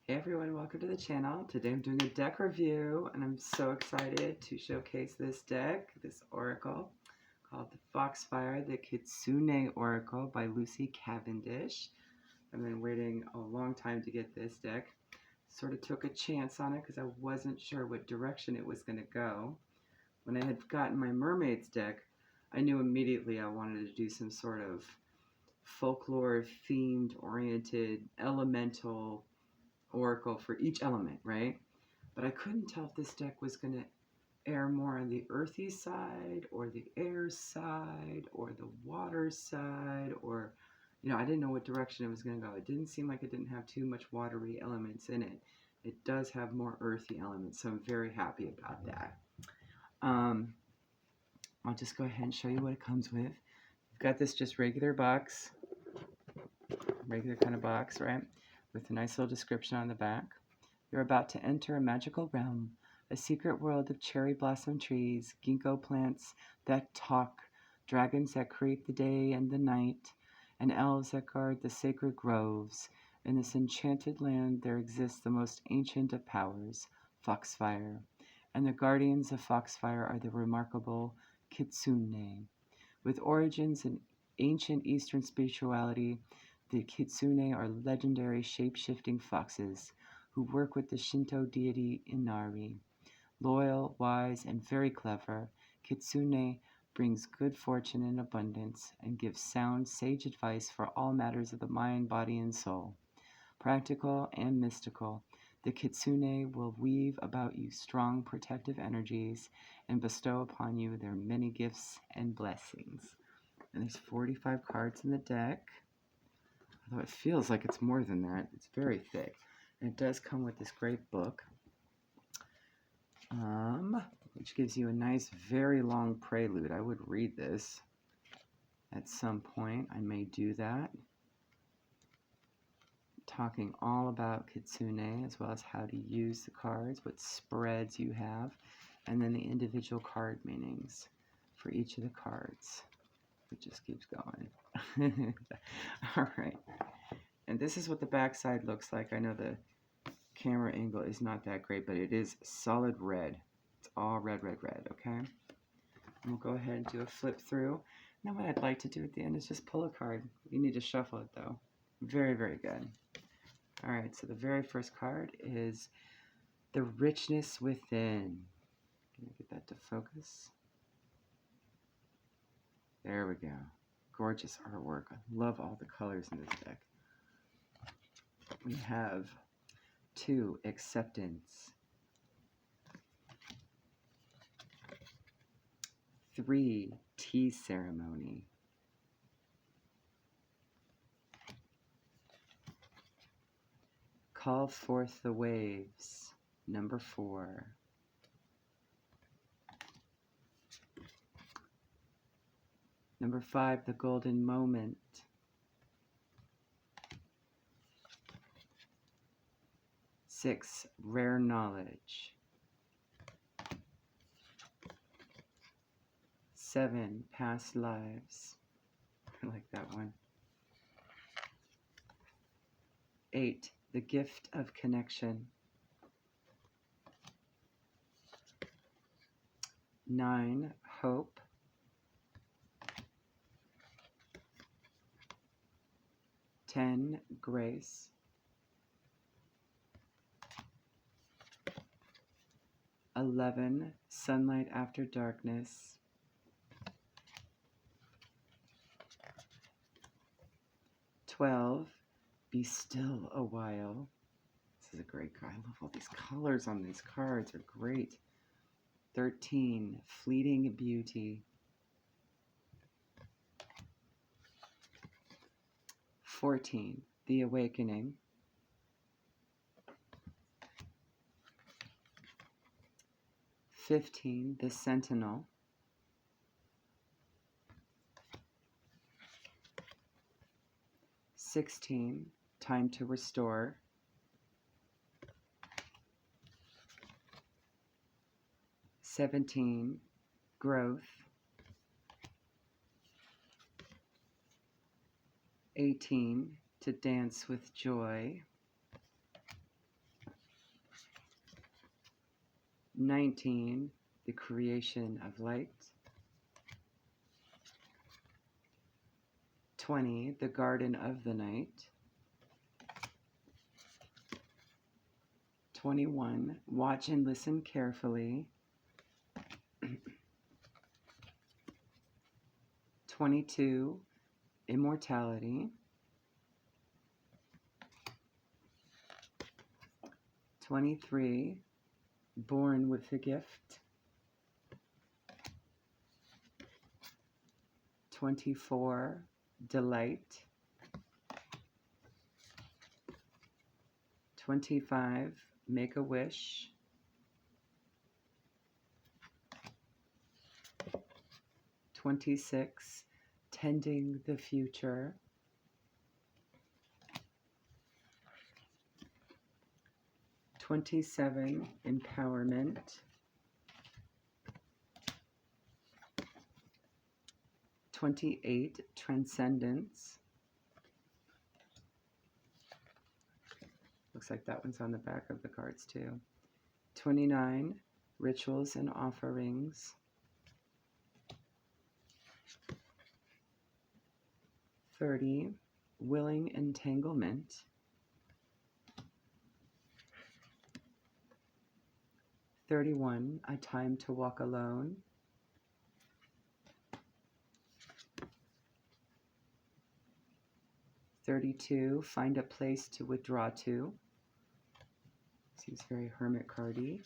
Hey everyone, welcome to the channel. Today I'm doing a deck review and I'm so excited to showcase this deck, this oracle called the Foxfire The Kitsune Oracle by Lucy Cavendish. I've been waiting a long time to get this deck. Sort of took a chance on it because I wasn't sure what direction it was going to go. When I had gotten my mermaids deck, I knew immediately I wanted to do some sort of folklore themed oriented elemental oracle for each element, right? But I couldn't tell if this deck was going to err more on the earthy side or the air side or the water side, or I didn't know what direction it was going to go. It didn't seem like it didn't have too much watery elements in it. It does have more earthy elements, so I'm very happy about that. I'll just go ahead and show you what it comes with. You've got this just regular box, regular kind of box, right? With a nice little description on the back. You're about to enter a magical realm, a secret world of cherry blossom trees, ginkgo plants that talk, dragons that create the day and the night, and elves that guard the sacred groves. In this enchanted land there exists the most ancient of powers, Foxfire, and the guardians of Foxfire are the remarkable Kitsune. With origins in ancient Eastern spirituality, the Kitsune are legendary shape-shifting foxes who work with the Shinto deity Inari. Loyal, wise, and very clever, Kitsune brings good fortune and abundance and gives sound, sage advice for all matters of the mind, body, and soul. Practical and mystical, the Kitsune will weave about you strong protective energies and bestow upon you their many gifts and blessings. And there's 45 cards in the deck. Although it feels like it's more than that. It's very thick. And it does come with this great book, which gives you a nice, very long prelude. I would read this at some point. I may do that. Talking all about Kitsune, as well as how to use the cards, what spreads you have, and then the individual card meanings for each of the cards. It just keeps going. All right. And this is what the back side looks like. I know the camera angle is not that great, but it is solid red. It's all red, red, red, okay? And we'll go ahead and do a flip through. Now what I'd like to do at the end is just pull a card. You need to shuffle it, though. Very, very good. All right, so the very first card is The Richness Within. Can I get that to focus? There we go. Gorgeous artwork. I love all the colors in this deck. We have 2, Acceptance. 3, Tea Ceremony. 'Call Forth the Waves, number 4. Number 5, The Golden Moment. 6, Rare Knowledge. 7, Past Lives. I like that one. 8, The Gift of Connection. 9, Hope. 10, Grace. 11, Sunlight After Darkness. 12, Be Still a While. This is a great card. I love all these colors on these cards. Are great. 13, Fleeting Beauty. 14, The Awakening. 15, The Sentinel. 16, Time to Restore. 17, Growth. 18, To Dance with Joy. 19, the creation of light. 20, the garden of the night. 21, watch and listen carefully. 22, immortality. 23, born with a gift. 24, delight. 25, make a wish. 26, tending the future. 27, empowerment. 28, transcendence. Looks like that one's on the back of the cards too. 29, rituals and offerings. 30, willing entanglement. 31, a time to walk alone. 32, find a place to withdraw to. Seems very hermit cardy.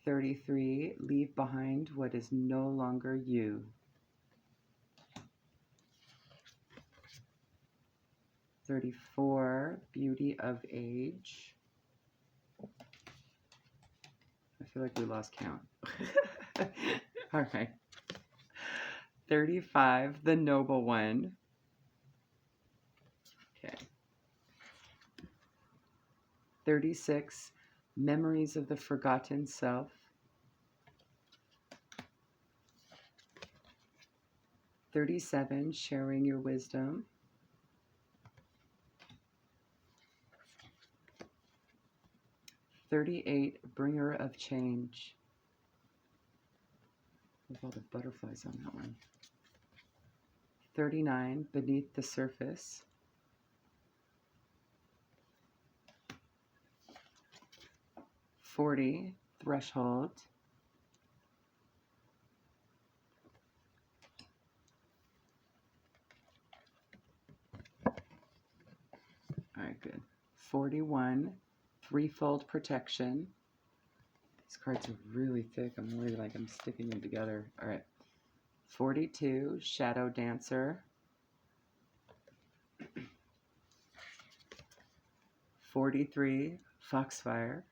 33, leave behind what is no longer you. 34, beauty of age. I feel like we lost count. All right. 35, the noble one. Okay. 36, memories of the forgotten self. 37, sharing your wisdom. 38, bringer of change. Look at all the butterflies on that one. 39, beneath the surface. 40, threshold. 41, threefold protection. These cards are really thick. I'm really like I'm sticking them together. All right. 42, shadow dancer. 43, foxfire.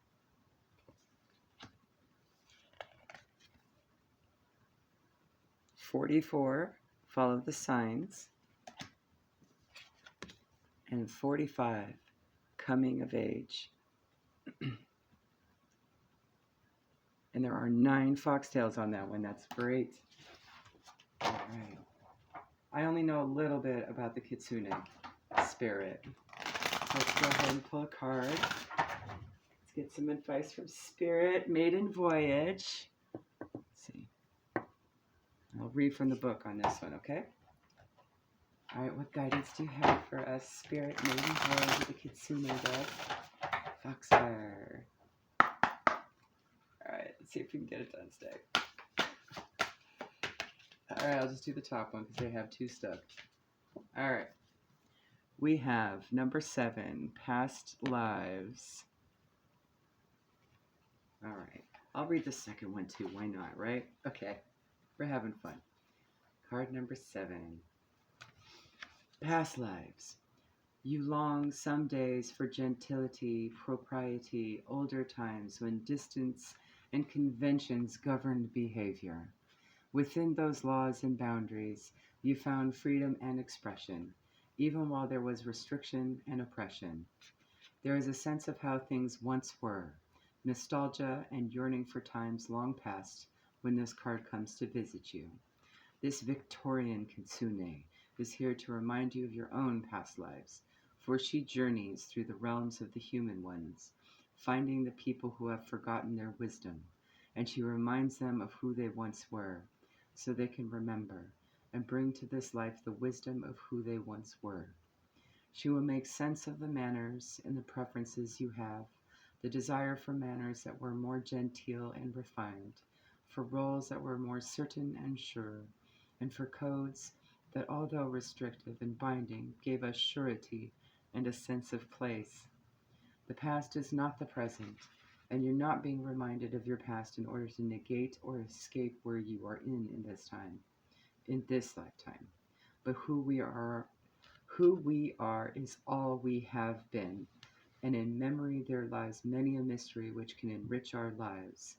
44, follow the signs. And 45, coming of age. And there are 9 foxtails on that one. That's great. All right. I only know a little bit about the kitsune spirit. Let's go ahead and pull a card. Let's get some advice from Spirit. Maiden Voyage. Let's see. I'll read from the book on this one, okay? All right, what guidance do you have for us, Spirit, Maiden Voyage with the Kitsune deck? Foxfire. All right, let's see if we can get it done today. All right, I'll just do the top one because they have 2 stuck. All right. We have number 7, past lives. All right. I'll read the second one too. Why not, right? Okay. We're having fun. Card number 7. Past lives. You long some days for gentility, propriety, older times when distance and conventions governed behavior. Within those laws and boundaries, you found freedom and expression, even while there was restriction and oppression. There is a sense of how things once were, nostalgia and yearning for times long past when this card comes to visit you. This Victorian kitsune is here to remind you of your own past lives, for she journeys through the realms of the human ones, finding the people who have forgotten their wisdom, and she reminds them of who they once were, so they can remember and bring to this life the wisdom of who they once were. She will make sense of the manners and the preferences you have, the desire for manners that were more genteel and refined, for roles that were more certain and sure, and for codes that, although restrictive and binding, gave us surety and a sense of place. The past is not the present, and you're not being reminded of your past in order to negate or escape where you are in this lifetime. But who we are is all we have been, and in memory there lies many a mystery which can enrich our lives.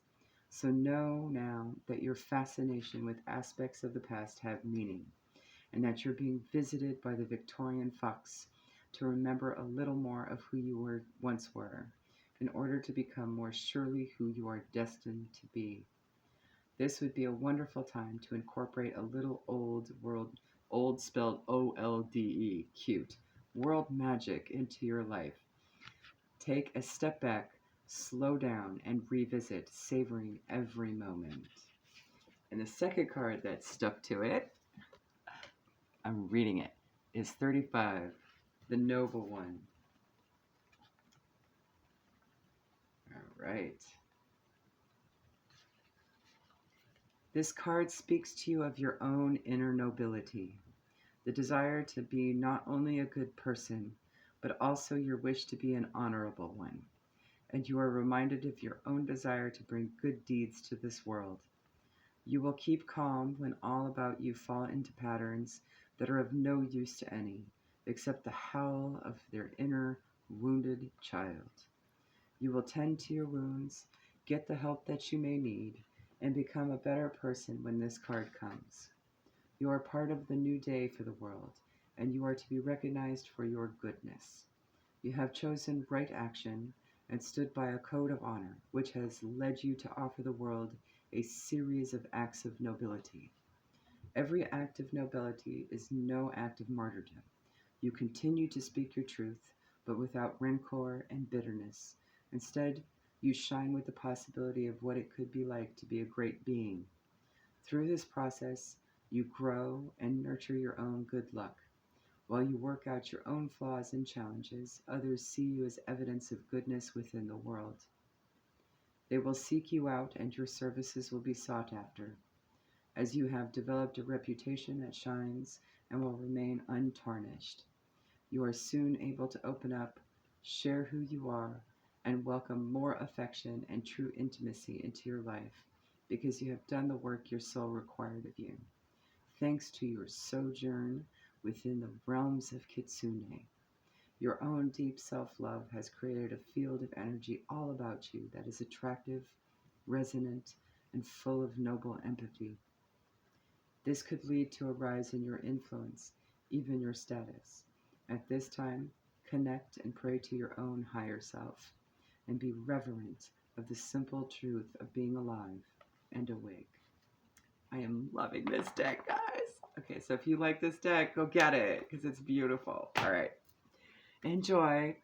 So know now that your fascination with aspects of the past have meaning, and that you're being visited by the Victorian fox to remember a little more of who you once were, in order to become more surely who you are destined to be. This would be a wonderful time to incorporate a little old spelled OLDE, cute, world magic into your life. Take a step back, slow down, and revisit, savoring every moment. And the second card that stuck to it, I'm reading it, is 35, the Noble One. All right. This card speaks to you of your own inner nobility, the desire to be not only a good person, but also your wish to be an honorable one. And you are reminded of your own desire to bring good deeds to this world. You will keep calm when all about you fall into patterns that are of no use to any, except the howl of their inner wounded child. You will tend to your wounds, get the help that you may need, and become a better person when this card comes. You are part of the new day for the world, and you are to be recognized for your goodness. You have chosen right action and stood by a code of honor, which has led you to offer the world a series of acts of nobility. Every act of nobility is no act of martyrdom. You continue to speak your truth, but without rancor and bitterness. Instead, you shine with the possibility of what it could be like to be a great being. Through this process, you grow and nurture your own good luck. While you work out your own flaws and challenges, others see you as evidence of goodness within the world. They will seek you out, and your services will be sought after, as you have developed a reputation that shines and will remain untarnished. You are soon able to open up, share who you are, and welcome more affection and true intimacy into your life, because you have done the work your soul required of you. Thanks to your sojourn within the realms of Kitsune, your own deep self-love has created a field of energy all about you that is attractive, resonant, and full of noble empathy. This could lead to a rise in your influence, even your status. At this time, connect and pray to your own higher self, and be reverent of the simple truth of being alive and awake. I am loving this deck, guys. Okay, so if you like this deck, go get it, because it's beautiful. All right. Enjoy.